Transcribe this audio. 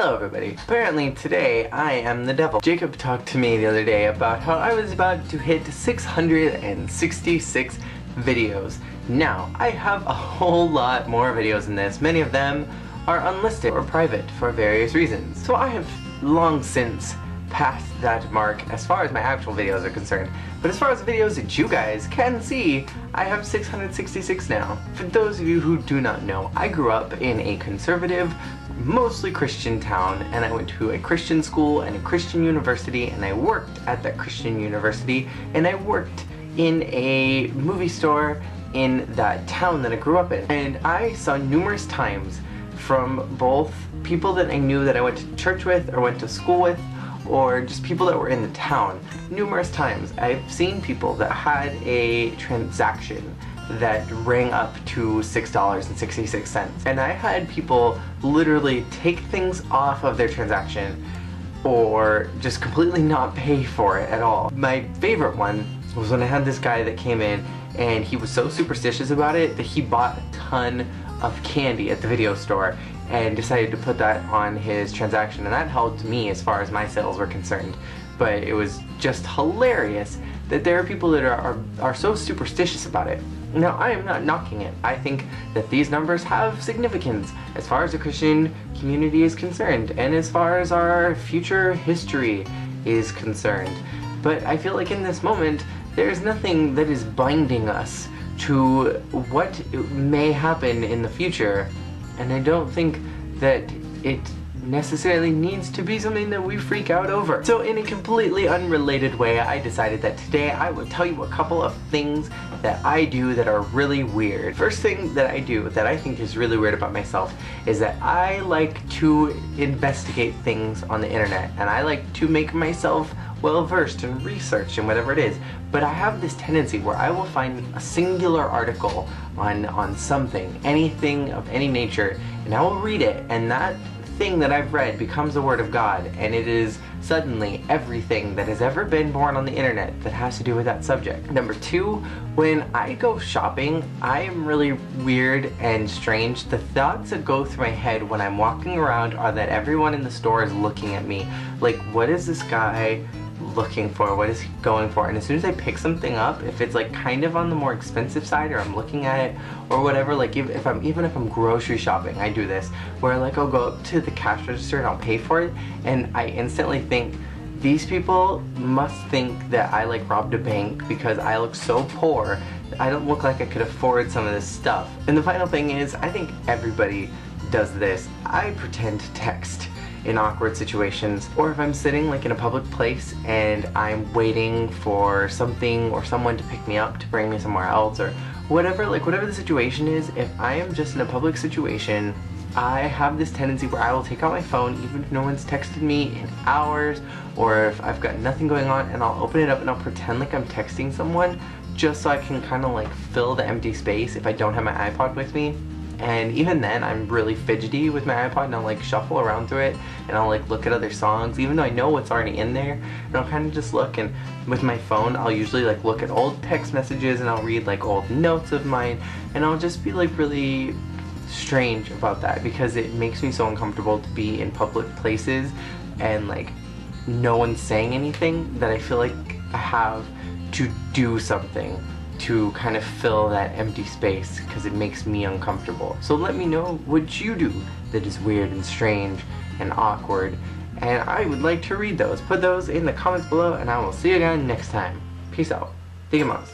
Hello everybody. Apparently today I am the devil. Jacob talked to me the other day about how I was about to hit 666 videos. Now, I have a whole lot more videos than this. Many of them are unlisted or private for various reasons. So I have long since passed that mark as far as my actual videos are concerned. But as far as the videos that you guys can see, I have 666 now. For those of you who do not know, I grew up in a conservative, mostly Christian town, and I went to a Christian school and a Christian university, and I worked at that Christian university, and I worked in a movie store in that town that I grew up in. And I saw numerous times from both people that I knew that I went to church with or went to school with, or just people that were in the town. Numerous times I've seen people that had a transaction that rang up to $6.66. And I had people literally take things off of their transaction or just completely not pay for it at all. My favorite one was when I had this guy that came in and he was so superstitious about it that he bought a ton of candy at the video store and decided to put that on his transaction, and that helped me as far as my sales were concerned. But it was just hilarious that there are people that are so superstitious about it. Now, I am not knocking it. I think that these numbers have significance as far as the Christian community is concerned and as far as our future history is concerned. But I feel like in this moment, there's nothing that is binding us to what may happen in the future. And I don't think that it necessarily needs to be something that we freak out over. So in a completely unrelated way, I decided that today I would tell you a couple of things that I do that are really weird. First thing that I do that I think is really weird about myself is that I like to investigate things on the internet, and I like to make myself well versed in research and whatever it is. But I have this tendency where I will find a singular article on something, anything of any nature, and I will read it, and that thing that I've read becomes the word of God, and it is suddenly everything that has ever been born on the internet that has to do with that subject. Number two, when I go shopping, I am really weird and strange. The thoughts that go through my head when I'm walking around are that everyone in the store is looking at me. Like, what is this guy looking for? What is he going for? And as soon as I pick something up, if it's like kind of on the more expensive side, or I'm looking at it or whatever, like even if I'm grocery shopping, I do this where like I'll go up to the cash register and I'll pay for it, and I instantly think, these people must think that I like robbed a bank because I look so poor. I don't look like I could afford some of this stuff. And the final thing is, I think everybody does this. I pretend to text in awkward situations, or if I'm sitting like in a public place and I'm waiting for something or someone to pick me up to bring me somewhere else or whatever, like whatever the situation is, if I am just in a public situation, I have this tendency where I will take out my phone even if no one's texted me in hours, or if I've got nothing going on, and I'll open it up and I'll pretend like I'm texting someone just so I can kind of like fill the empty space if I don't have my iPod with me. And even then, I'm really fidgety with my iPod, and I'll like shuffle around through it, and I'll like look at other songs, even though I know what's already in there, and I'll kind of just look. And with my phone, I'll usually like look at old text messages, and I'll read like old notes of mine, and I'll just be like really strange about that because it makes me so uncomfortable to be in public places and like no one's saying anything, that I feel like I have to do something to kind of fill that empty space because it makes me uncomfortable. So let me know what you do that is weird and strange and awkward, and I would like to read those. Put those in the comments below, and I will see you again next time. Peace out. Digamos.